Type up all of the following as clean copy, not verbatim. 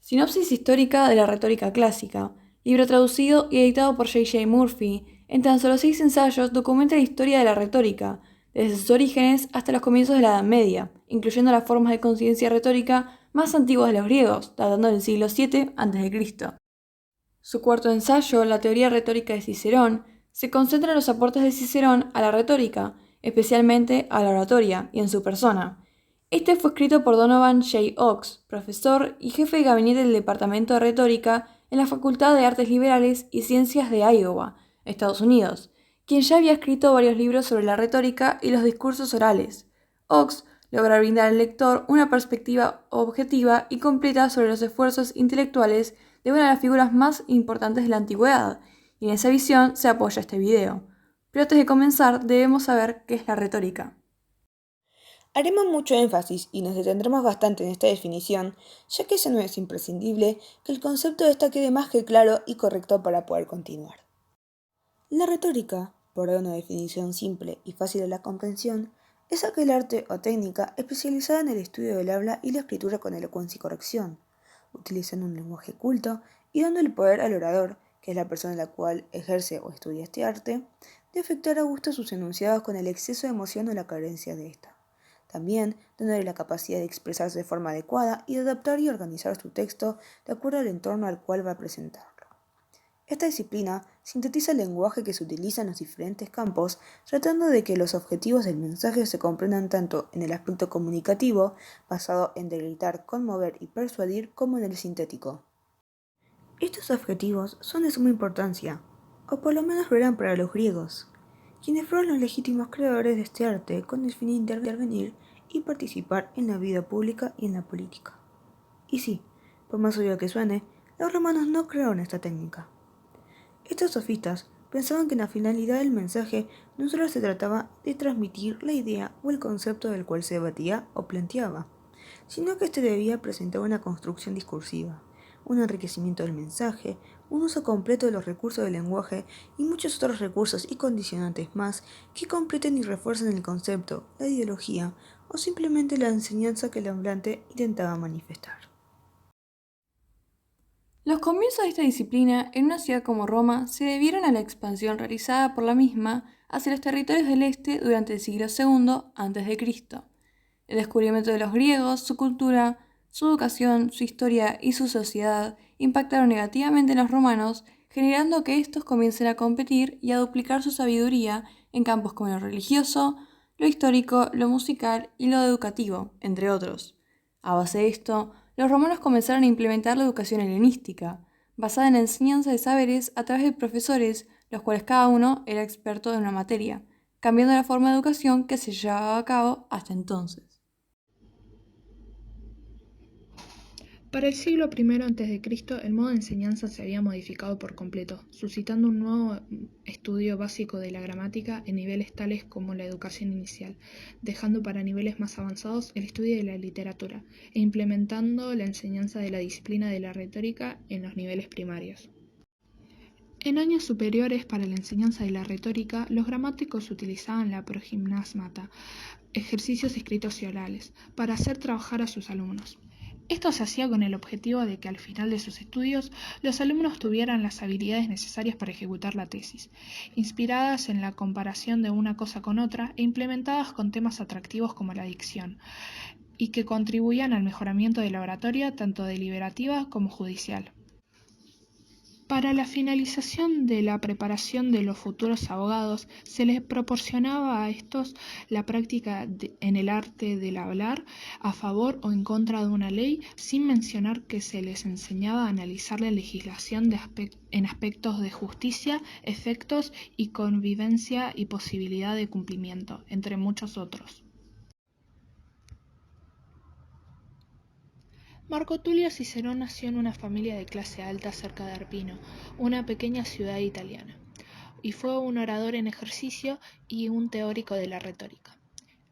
Sinopsis histórica de la retórica clásica, libro traducido y editado por J. J. Murphy. En tan solo 6 ensayos documenta la historia de la retórica, desde sus orígenes hasta los comienzos de la Edad Media, incluyendo las formas de conciencia retórica más antiguas de los griegos, datando del siglo VII a.C. Su cuarto ensayo, La teoría retórica de Cicerón, se concentra en los aportes de Cicerón a la retórica, especialmente a la oratoria, y en su persona. Este fue escrito por Donovan J. Ox, profesor y jefe de gabinete del Departamento de Retórica en la Facultad de Artes Liberales y Ciencias de Iowa, Estados Unidos, quien ya había escrito varios libros sobre la retórica y los discursos orales. Ox logra brindar al lector una perspectiva objetiva y completa sobre los esfuerzos intelectuales de una de las figuras más importantes de la antigüedad, y en esa visión se apoya este video. Pero antes de comenzar, debemos saber qué es la retórica. Haremos mucho énfasis y nos detendremos bastante en esta definición, ya que eso no es imprescindible que el concepto de esta quede más que claro y correcto para poder continuar. La retórica, por dar una definición simple y fácil de la comprensión, es aquel arte o técnica especializada en el estudio del habla y la escritura con elocuencia y corrección, utilizando un lenguaje culto y dando el poder al orador, que es la persona la cual ejerce o estudia este arte, de efectuar a gusto sus enunciados con el exceso de emoción o la carencia de esta. También dándole la capacidad de expresarse de forma adecuada y de adaptar y organizar su texto de acuerdo al entorno al cual va a presentarlo. Esta disciplina sintetiza el lenguaje que se utiliza en los diferentes campos, tratando de que los objetivos del mensaje se comprendan tanto en el aspecto comunicativo, basado en deleitar, conmover y persuadir, como en el sintético. Estos objetivos son de suma importancia, o por lo menos lo eran para los griegos, quienes fueron los legítimos creadores de este arte con el fin de intervenir y participar en la vida pública y en la política. Y sí, por más obvio que suene, los romanos no crearon esta técnica. Estos sofistas pensaban que la finalidad del mensaje no solo se trataba de transmitir la idea o el concepto del cual se debatía o planteaba, sino que éste debía presentar una construcción discursiva, un enriquecimiento del mensaje, un uso completo de los recursos del lenguaje y muchos otros recursos y condicionantes más que completen y refuercen el concepto, la ideología o simplemente la enseñanza que el hablante intentaba manifestar. Los comienzos de esta disciplina en una ciudad como Roma se debieron a la expansión realizada por la misma hacia los territorios del este durante el siglo II a.C. El descubrimiento de los griegos, su cultura, su educación, su historia y su sociedad impactaron negativamente en los romanos, generando que estos comiencen a competir y a duplicar su sabiduría en campos como lo religioso, lo histórico, lo musical y lo educativo, entre otros. A base de esto, los romanos comenzaron a implementar la educación helenística, basada en la enseñanza de saberes a través de profesores, los cuales cada uno era experto en una materia, cambiando la forma de educación que se llevaba a cabo hasta entonces. Para el siglo I a.C., el modo de enseñanza se había modificado por completo, suscitando un nuevo estudio básico de la gramática en niveles tales como la educación inicial, dejando para niveles más avanzados el estudio de la literatura e implementando la enseñanza de la disciplina de la retórica en los niveles primarios. En años superiores para la enseñanza de la retórica, los gramáticos utilizaban la progimnásmata, ejercicios escritos y orales, para hacer trabajar a sus alumnos. Esto se hacía con el objetivo de que al final de sus estudios los alumnos tuvieran las habilidades necesarias para ejecutar la tesis, inspiradas en la comparación de una cosa con otra e implementadas con temas atractivos como la dicción, y que contribuían al mejoramiento de la oratoria tanto deliberativa como judicial. Para la finalización de la preparación de los futuros abogados, se les proporcionaba a estos la práctica en el arte del hablar a favor o en contra de una ley, sin mencionar que se les enseñaba a analizar la legislación en aspectos de justicia, efectos y convivencia y posibilidad de cumplimiento, entre muchos otros. Marco Tulio Cicerón nació en una familia de clase alta cerca de Arpino, una pequeña ciudad italiana, y fue un orador en ejercicio y un teórico de la retórica.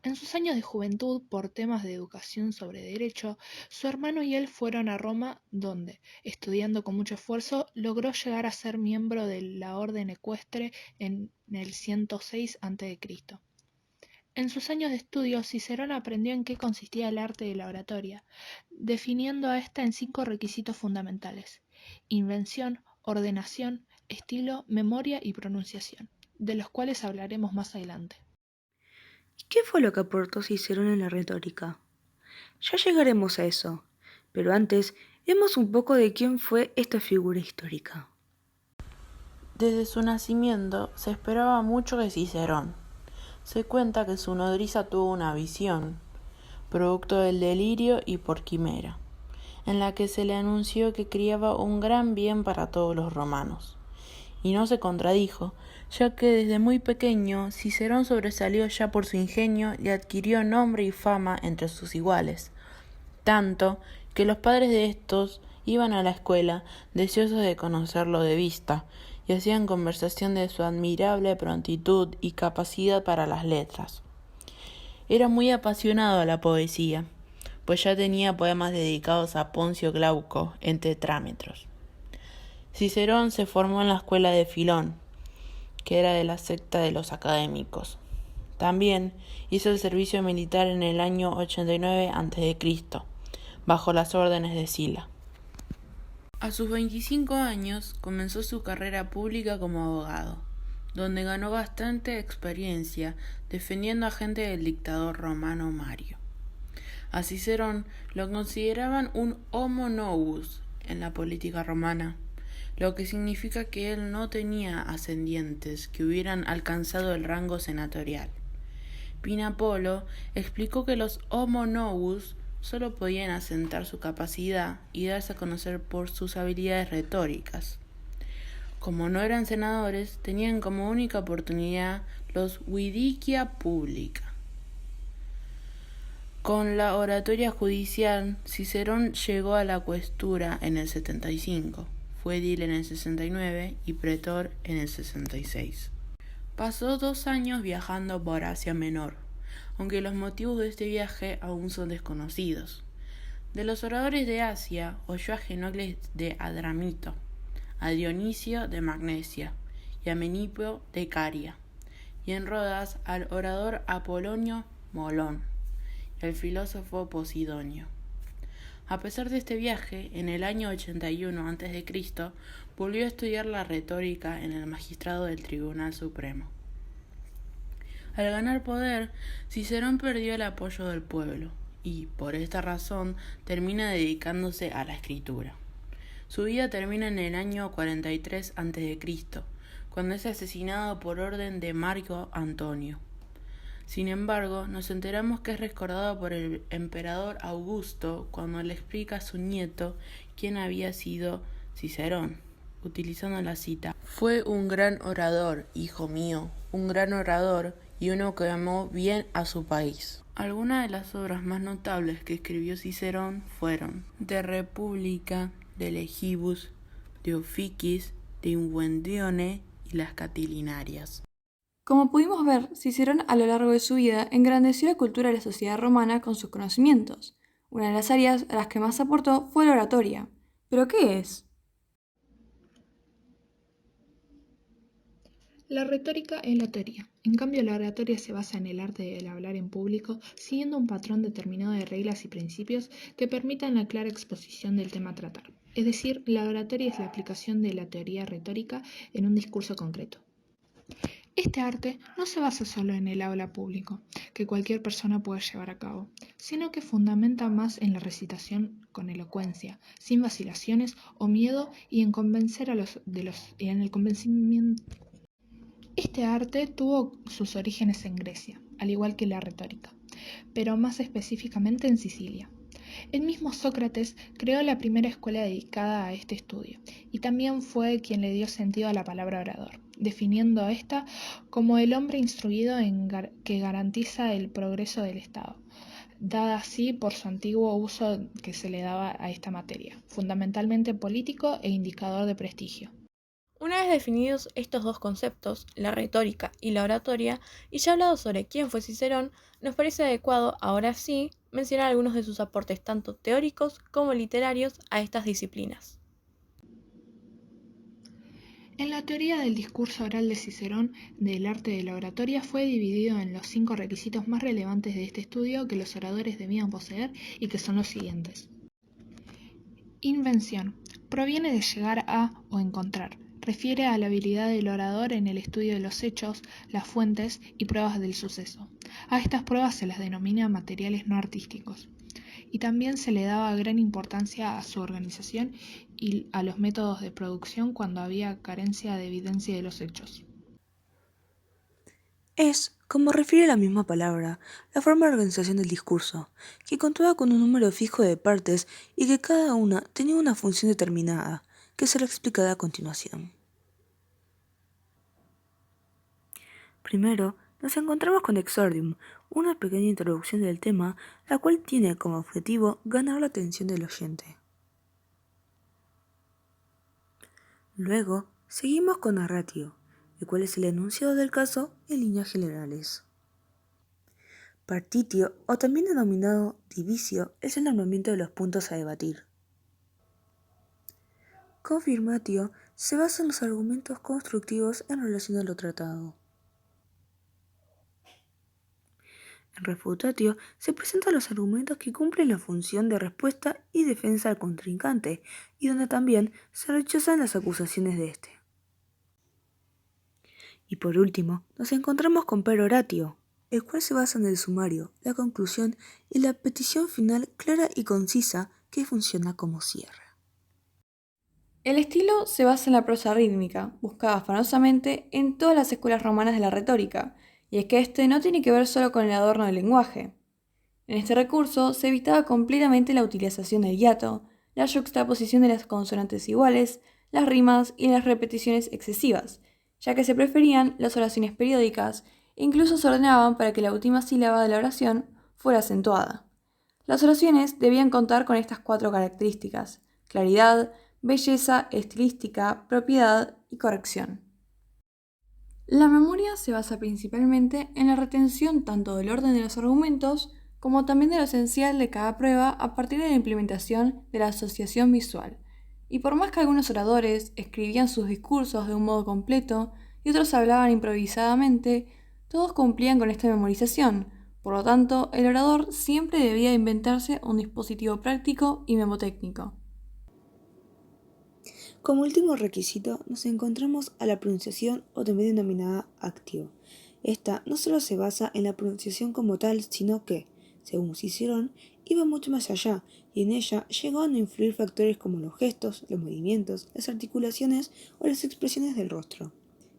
En sus años de juventud, por temas de educación sobre derecho, su hermano y él fueron a Roma, donde, estudiando con mucho esfuerzo, logró llegar a ser miembro de la orden ecuestre en el 106 a.C. En sus años de estudio, Cicerón aprendió en qué consistía el arte de la oratoria, definiendo a esta en 5 requisitos fundamentales: invención, ordenación, estilo, memoria y pronunciación, de los cuales hablaremos más adelante. ¿Qué fue lo que aportó Cicerón en la retórica? Ya llegaremos a eso, pero antes veamos un poco de quién fue esta figura histórica. Desde su nacimiento se esperaba mucho de Cicerón. Se cuenta que su nodriza tuvo una visión, producto del delirio y por quimera, en la que se le anunció que criaba un gran bien para todos los romanos. Y no se contradijo, ya que desde muy pequeño Cicerón sobresalió ya por su ingenio y adquirió nombre y fama entre sus iguales, tanto que los padres de estos iban a la escuela deseosos de conocerlo de vista y hacían conversación de su admirable prontitud y capacidad para las letras. Era muy apasionado a la poesía, pues ya tenía poemas dedicados a Poncio Glauco en tetrámetros. Cicerón se formó en la escuela de Filón, que era de la secta de los académicos. También hizo el servicio militar en el año 89 a.C., bajo las órdenes de Sila. A sus 25 años comenzó su carrera pública como abogado, donde ganó bastante experiencia defendiendo a gente del dictador romano Mario. A Cicerón lo consideraban un homo novus en la política romana, lo que significa que él no tenía ascendientes que hubieran alcanzado el rango senatorial. Pinapolo explicó que los homo novus solo podían asentar su capacidad y darse a conocer por sus habilidades retóricas. Como no eran senadores, tenían como única oportunidad los vidicia publica. Con la oratoria judicial, Cicerón llegó a la cuestura en el 75, fue edil en el 69 y pretor en el 66. Pasó 2 años viajando por Asia Menor, aunque los motivos de este viaje aún son desconocidos. De los oradores de Asia, oyó a Genocles de Adramito, a Dionisio de Magnesia y a Menipio de Caria, y en Rodas al orador Apolonio Molón y al filósofo Posidonio. A pesar de este viaje, en el año 81 a.C., volvió a estudiar la retórica en el magistrado del Tribunal Supremo. Al ganar poder, Cicerón perdió el apoyo del pueblo y, por esta razón, termina dedicándose a la escritura. Su vida termina en el año 43 a.C., cuando es asesinado por orden de Marco Antonio. Sin embargo, nos enteramos que es recordado por el emperador Augusto cuando le explica a su nieto quién había sido Cicerón, utilizando la cita: «Fue un gran orador, hijo mío, un gran orador y uno que amó bien a su país». Algunas de las obras más notables que escribió Cicerón fueron De Republica, De Legibus, De Officis, De Invendione y Las Catilinarias. Como pudimos ver, Cicerón a lo largo de su vida engrandeció la cultura de la sociedad romana con sus conocimientos. Una de las áreas a las que más aportó fue la oratoria. ¿Pero qué es? La retórica es la teoría. En cambio, la oratoria se basa en el arte del hablar en público, siguiendo un patrón determinado de reglas y principios que permitan la clara exposición del tema a tratar. Es decir, la oratoria es la aplicación de la teoría retórica en un discurso concreto. Este arte no se basa solo en el habla público, que cualquier persona puede llevar a cabo, sino que fundamenta más en la recitación con elocuencia, sin vacilaciones o miedo y en convencer en el convencimiento. Este arte tuvo sus orígenes en Grecia, al igual que la retórica, pero más específicamente en Sicilia. El mismo Sócrates creó la primera escuela dedicada a este estudio, y también fue quien le dio sentido a la palabra orador, definiendo a esta como el hombre instruido que garantiza el progreso del Estado, dada así por su antiguo uso que se le daba a esta materia, fundamentalmente político e indicador de prestigio. Una vez definidos estos dos conceptos, la retórica y la oratoria, y ya hablado sobre quién fue Cicerón, nos parece adecuado, ahora sí, mencionar algunos de sus aportes tanto teóricos como literarios a estas disciplinas. En la teoría del discurso oral de Cicerón del arte de la oratoria fue dividido en los 5 requisitos más relevantes de este estudio que los oradores debían poseer y que son los siguientes. Invención. Proviene de llegar a o encontrar. Refiere a la habilidad del orador en el estudio de los hechos, las fuentes y pruebas del suceso. A estas pruebas se las denomina materiales no artísticos. Y también se le daba gran importancia a su organización y a los métodos de producción cuando había carencia de evidencia de los hechos. Es, como refiere la misma palabra, la forma de organización del discurso, que contaba con un número fijo de partes y que cada una tenía una función determinada, que será explicada a continuación. Primero, nos encontramos con Exordium, una pequeña introducción del tema, la cual tiene como objetivo ganar la atención del oyente. Luego, seguimos con Narratio, el cual es el enunciado del caso en líneas generales. Partitio, o también denominado Divisio, es el nombramiento de los puntos a debatir. Confirmatio se basa en los argumentos constructivos en relación a lo tratado. En Refutatio se presentan los argumentos que cumplen la función de respuesta y defensa al contrincante, y donde también se rechazan las acusaciones de éste. Y por último, nos encontramos con Peroratio, el cual se basa en el sumario, la conclusión y la petición final clara y concisa que funciona como cierre. El estilo se basa en la prosa rítmica, buscada afanosamente en todas las escuelas romanas de la retórica, y es que este no tiene que ver solo con el adorno del lenguaje. En este recurso se evitaba completamente la utilización del hiato, la yuxtaposición de las consonantes iguales, las rimas y las repeticiones excesivas, ya que se preferían las oraciones periódicas e incluso se ordenaban para que la última sílaba de la oración fuera acentuada. Las oraciones debían contar con estas 4 características: claridad, belleza estilística, propiedad y corrección. La memoria se basa principalmente en la retención tanto del orden de los argumentos como también de lo esencial de cada prueba a partir de la implementación de la asociación visual. Y por más que algunos oradores escribían sus discursos de un modo completo y otros hablaban improvisadamente, todos cumplían con esta memorización. Por lo tanto, el orador siempre debía inventarse un dispositivo práctico y memotécnico. Como último requisito, nos encontramos a la pronunciación o también denominada actio. Esta no solo se basa en la pronunciación como tal, sino que, según Cicerón, iba mucho más allá, y en ella llegaban a influir factores como los gestos, los movimientos, las articulaciones o las expresiones del rostro.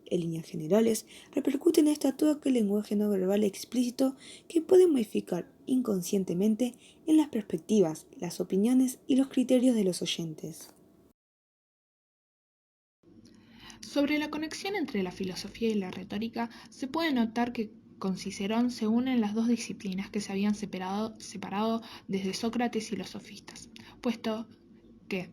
En líneas generales, repercute en esta todo aquel lenguaje no verbal explícito que puede modificar inconscientemente en las perspectivas, las opiniones y los criterios de los oyentes. Sobre la conexión entre la filosofía y la retórica, se puede notar que con Cicerón se unen las 2 disciplinas que se habían separado desde Sócrates y los sofistas, puesto que,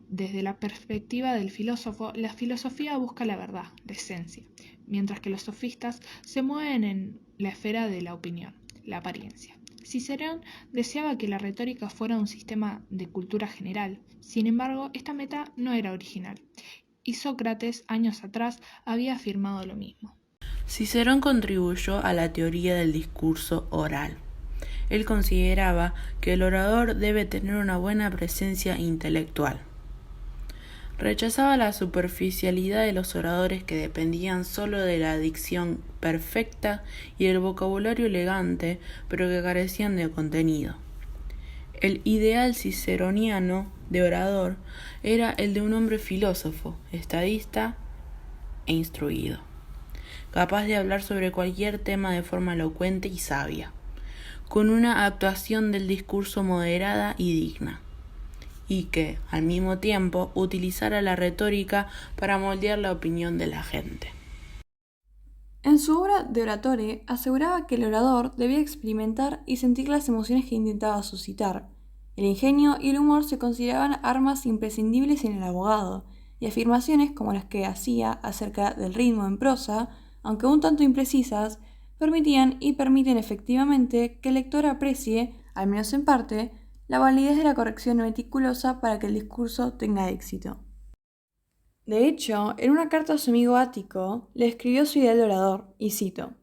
desde la perspectiva del filósofo, la filosofía busca la verdad, la esencia, mientras que los sofistas se mueven en la esfera de la opinión, la apariencia. Cicerón deseaba que la retórica fuera un sistema de cultura general, sin embargo, esta meta no era original, y Sócrates, años atrás, había afirmado lo mismo. Cicerón contribuyó a la teoría del discurso oral. Él consideraba que el orador debe tener una buena presencia intelectual. Rechazaba la superficialidad de los oradores que dependían solo de la dicción perfecta y el vocabulario elegante, pero que carecían de contenido. El ideal ciceroniano de orador era el de un hombre filósofo, estadista e instruido, capaz de hablar sobre cualquier tema de forma elocuente y sabia, con una actuación del discurso moderada y digna, y que, al mismo tiempo, utilizara la retórica para moldear la opinión de la gente. En su obra De Oratore aseguraba que el orador debía experimentar y sentir las emociones que intentaba suscitar. El ingenio y el humor se consideraban armas imprescindibles en el abogado, y afirmaciones como las que hacía acerca del ritmo en prosa, aunque un tanto imprecisas, permitían y permiten efectivamente que el lector aprecie, al menos en parte, la validez de la corrección meticulosa para que el discurso tenga éxito. De hecho, en una carta a su amigo Ático, le escribió su ideal de orador, y cito: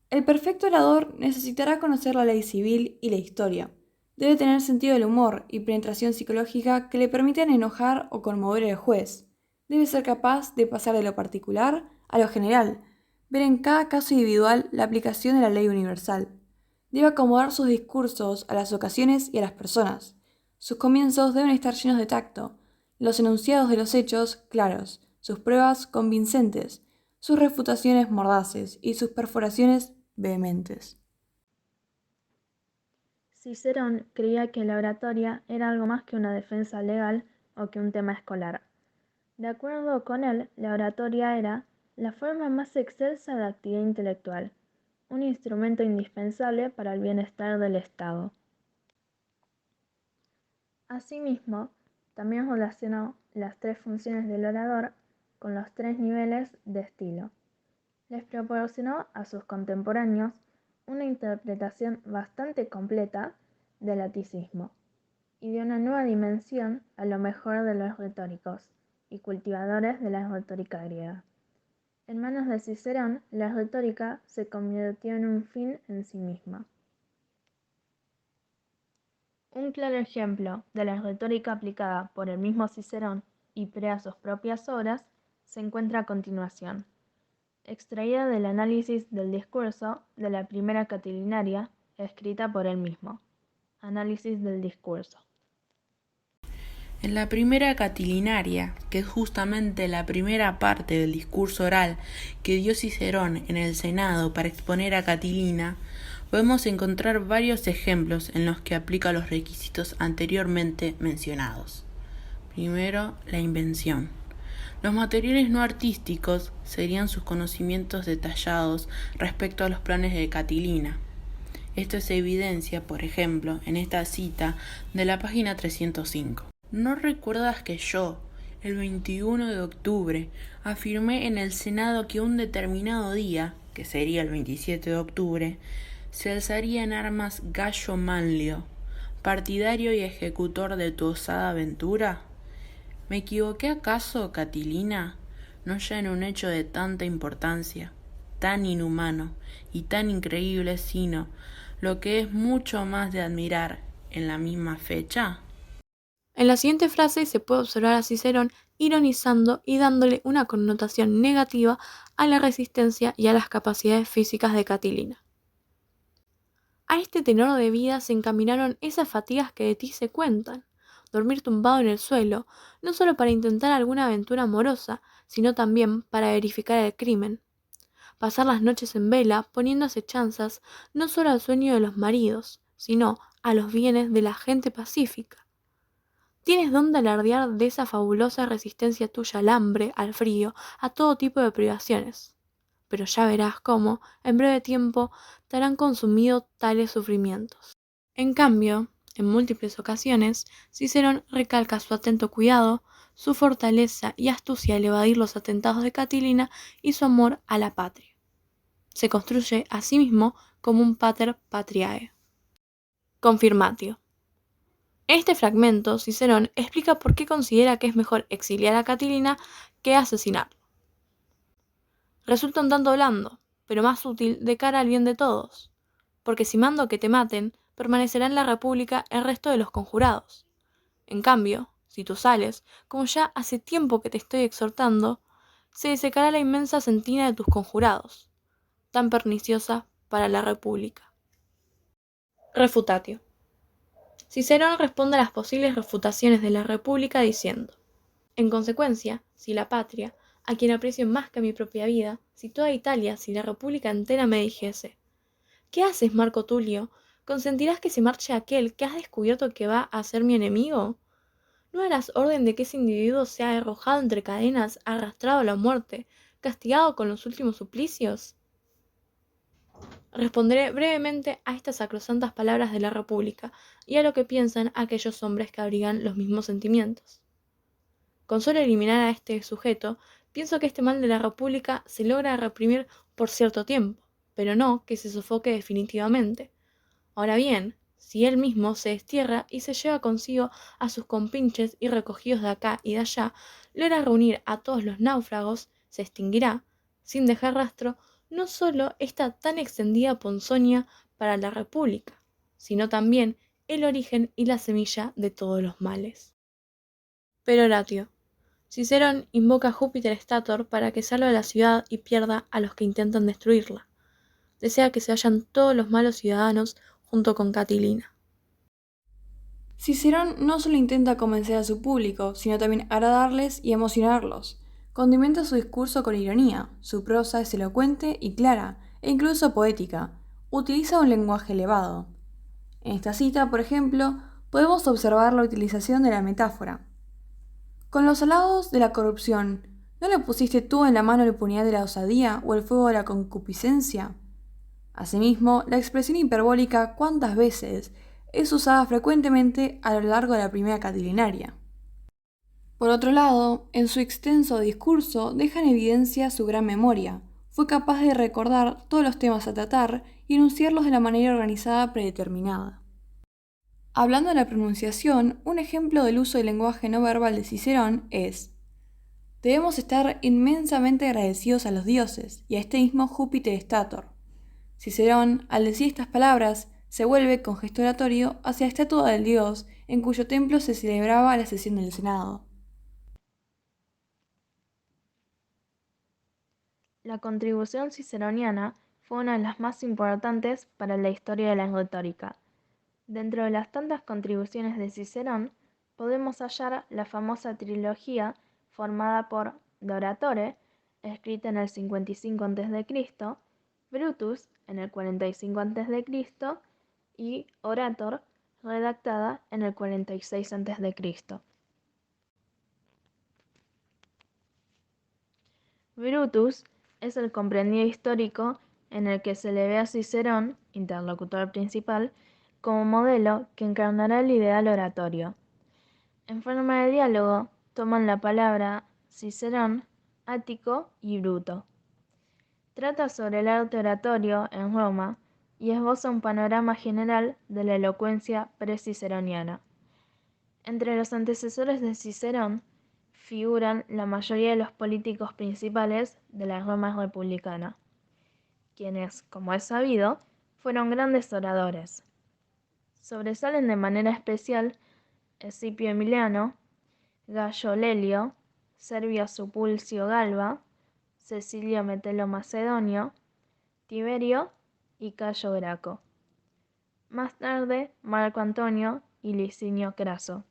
"El perfecto orador necesitará conocer la ley civil y la historia. Debe tener sentido del humor y penetración psicológica que le permitan enojar o conmover al juez. Debe ser capaz de pasar de lo particular a lo general, ver en cada caso individual la aplicación de la ley universal. Debe acomodar sus discursos a las ocasiones y a las personas. Sus comienzos deben estar llenos de tacto, los enunciados de los hechos claros, sus pruebas convincentes, sus refutaciones mordaces y sus perforaciones vehementes". Cicerón creía que la oratoria era algo más que una defensa legal o que un tema escolar. De acuerdo con él, la oratoria era la forma más excelsa de actividad intelectual, un instrumento indispensable para el bienestar del Estado. Asimismo, también relacionó las tres funciones del orador con los tres niveles de estilo. Les proporcionó a sus contemporáneos una interpretación bastante completa del laticismo y dio una nueva dimensión a lo mejor de los retóricos y cultivadores de la retórica griega. En manos de Cicerón, la retórica se convirtió en un fin en sí misma. Un claro ejemplo de la retórica aplicada por el mismo Cicerón y crea sus propias obras se encuentra a continuación, extraída del análisis del discurso de la primera Catilinaria, escrita por él mismo. Análisis del discurso. En la primera Catilinaria, que es justamente la primera parte del discurso oral que dio Cicerón en el Senado para exponer a Catilina, podemos encontrar varios ejemplos en los que aplica los requisitos anteriormente mencionados. Primero, la invención. Los materiales no artísticos serían sus conocimientos detallados respecto a los planes de Catilina. Esto se evidencia, por ejemplo, en esta cita de la página 305. ¿No recuerdas que yo, el 21 de octubre, afirmé en el Senado que un determinado día, que sería el 27 de octubre, se alzaría en armas Gallo Manlio, partidario y ejecutor de tu osada aventura? ¿Me equivoqué acaso, Catilina? No ya en un hecho de tanta importancia, tan inhumano y tan increíble, sino, lo que es mucho más de admirar, en la misma fecha. En la siguiente frase se puede observar a Cicerón ironizando y dándole una connotación negativa a la resistencia y a las capacidades físicas de Catilina. A este tenor de vida se encaminaron esas fatigas que de ti se cuentan. Dormir tumbado en el suelo, no solo para intentar alguna aventura amorosa, sino también para verificar el crimen. Pasar las noches en vela, poniendo acechanzas no solo al sueño de los maridos, sino a los bienes de la gente pacífica. Tienes dónde alardear de esa fabulosa resistencia tuya al hambre, al frío, a todo tipo de privaciones. Pero ya verás cómo, en breve tiempo, te harán consumido tales sufrimientos. En cambio, en múltiples ocasiones, Cicerón recalca su atento cuidado, su fortaleza y astucia al evadir los atentados de Catilina y su amor a la patria. Se construye a sí mismo como un pater patriae. Confirmatio. En este fragmento, Cicerón explica por qué considera que es mejor exiliar a Catilina que asesinarlo. Resulta un tanto blando, pero más útil de cara al bien de todos, porque si mando que te maten, permanecerá en la República el resto de los conjurados. En cambio, si tú sales, como ya hace tiempo que te estoy exhortando, se desecará la inmensa sentina de tus conjurados, tan perniciosa para la República. Refutatio. Cicerón responde a las posibles refutaciones de la República diciendo: en consecuencia, si la patria, a quien aprecio más que a mi propia vida, si toda Italia, si la República entera me dijese: ¿qué haces, Marco Tulio? ¿Consentirás que se marche aquel que has descubierto que va a ser mi enemigo? ¿No harás orden de que ese individuo sea arrojado entre cadenas, arrastrado a la muerte, castigado con los últimos suplicios? Responderé brevemente a estas sacrosantas palabras de la República y a lo que piensan aquellos hombres que abrigan los mismos sentimientos. Con solo eliminar a este sujeto, pienso que este mal de la República se logra reprimir por cierto tiempo, pero no que se sofoque definitivamente. Ahora bien, si él mismo se destierra y se lleva consigo a sus compinches y recogidos de acá y de allá, logra reunir a todos los náufragos, se extinguirá, sin dejar rastro, no solo esta tan extendida ponzoña para la República, sino también el origen y la semilla de todos los males. Pero Horatio. Cicerón invoca a Júpiter Stator para que salve la ciudad y pierda a los que intentan destruirla. Desea que se vayan todos los malos ciudadanos junto con Catilina. Cicerón no solo intenta convencer a su público, sino también agradarles y emocionarlos. Condimenta su discurso con ironía, su prosa es elocuente y clara, e incluso poética. Utiliza un lenguaje elevado. En esta cita, por ejemplo, podemos observar la utilización de la metáfora. Con los halagos de la corrupción, ¿no le pusiste tú en la mano la impunidad de la osadía o el fuego de la concupiscencia? Asimismo, la expresión hiperbólica ¿cuántas veces? Es usada frecuentemente a lo largo de la primera catilinaria. Por otro lado, en su extenso discurso deja en evidencia su gran memoria. Fue capaz de recordar todos los temas a tratar y enunciarlos de la manera organizada predeterminada. Hablando de la pronunciación, un ejemplo del uso del lenguaje no verbal de Cicerón es: debemos estar inmensamente agradecidos a los dioses y a este mismo Júpiter Stator. Cicerón, al decir estas palabras, se vuelve con gesto oratorio hacia la estatua del dios en cuyo templo se celebraba la sesión del Senado. La contribución ciceroniana fue una de las más importantes para la historia de la retórica. Dentro de las tantas contribuciones de Cicerón, podemos hallar la famosa trilogía formada por De Oratore, escrita en el 55 a.C., Brutus, en el 45 a.C., y Orator, redactada en el 46 a.C. Brutus es el comprendido histórico en el que se le ve a Cicerón, interlocutor principal, como modelo que encarnará el ideal oratorio. En forma de diálogo toman la palabra Cicerón, Ático y Bruto. Trata sobre el arte oratorio en Roma y esboza un panorama general de la elocuencia pre-ciceroniana. Entre los antecesores de Cicerón figuran la mayoría de los políticos principales de la Roma republicana, quienes, como es sabido, fueron grandes oradores. Sobresalen de manera especial Escipio Emiliano, Gayo Lelio, Servio Supulcio Galba, Cecilio Metelo Macedonio, Tiberio y Cayo Graco. Más tarde, Marco Antonio y Licinio Craso.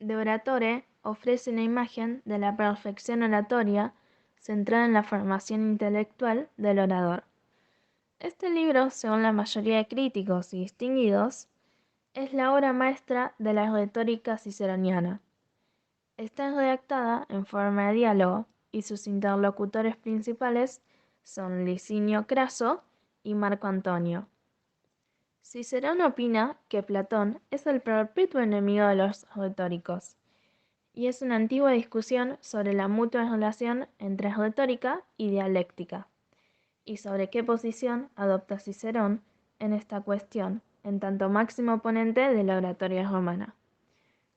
De Oratore ofrece una imagen de la perfección oratoria centrada en la formación intelectual del orador. Este libro, según la mayoría de críticos y distinguidos, es la obra maestra de la retórica ciceroniana. Está redactada en forma de diálogo y sus interlocutores principales son Licinio Craso y Marco Antonio. Cicerón opina que Platón es el perpetuo enemigo de los retóricos, y es una antigua discusión sobre la mutua relación entre retórica y dialéctica, y sobre qué posición adopta Cicerón en esta cuestión, en tanto máximo oponente de la oratoria romana,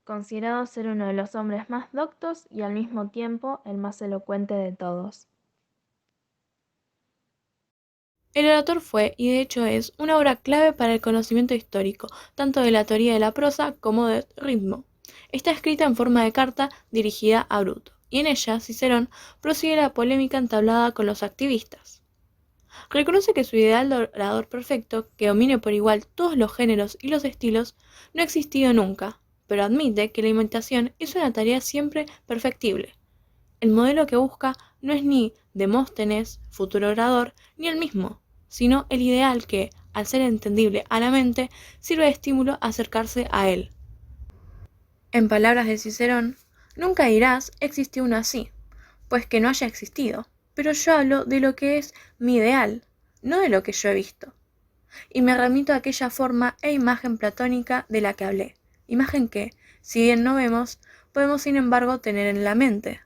considerado ser uno de los hombres más doctos y al mismo tiempo el más elocuente de todos. El orator fue, y de hecho es, una obra clave para el conocimiento histórico, tanto de la teoría de la prosa como del ritmo. Está escrita en forma de carta dirigida a Bruto, y en ella Cicerón prosigue la polémica entablada con los activistas. Reconoce que su ideal de orador perfecto, que domine por igual todos los géneros y los estilos, no ha existido nunca, pero admite que la imitación es una tarea siempre perfectible. El modelo que busca no es ni Demóstenes, futuro orador, ni el mismo, sino el ideal que, al ser entendible a la mente, sirve de estímulo a acercarse a él. En palabras de Cicerón, nunca dirás existió uno así, pues que no haya existido, pero yo hablo de lo que es mi ideal, no de lo que yo he visto. Y me remito a aquella forma e imagen platónica de la que hablé, imagen que, si bien no vemos, podemos sin embargo tener en la mente.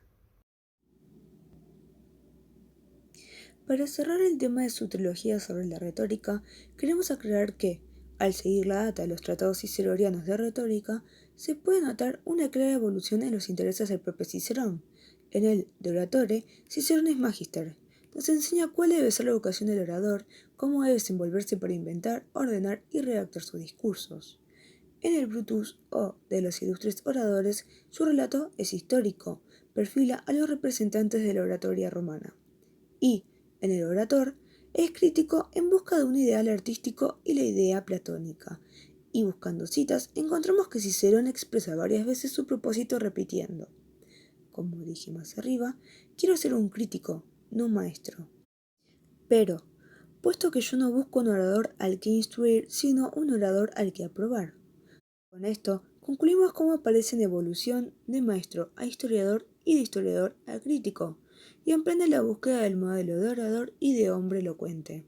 Para cerrar el tema de su trilogía sobre la retórica, queremos aclarar que, al seguir la data de los tratados ciceronianos de retórica, se puede notar una clara evolución en los intereses del propio Cicerón. En el De Oratore, Cicerón es magister. Nos enseña cuál debe ser la vocación del orador, cómo debe desenvolverse para inventar, ordenar y redactar sus discursos. En el Brutus, o de los ilustres oradores, su relato es histórico, perfila a los representantes de la oratoria romana. Y, en el Orator, es crítico en busca de un ideal artístico y la idea platónica. Y buscando citas, encontramos que Cicerón expresa varias veces su propósito repitiendo: como dije más arriba, quiero ser un crítico, no un maestro. Pero, puesto que yo no busco un orador al que instruir, sino un orador al que aprobar. Con esto, concluimos cómo aparece en evolución de maestro a historiador y de historiador a crítico, y emprende la búsqueda del modelo de orador y de hombre elocuente.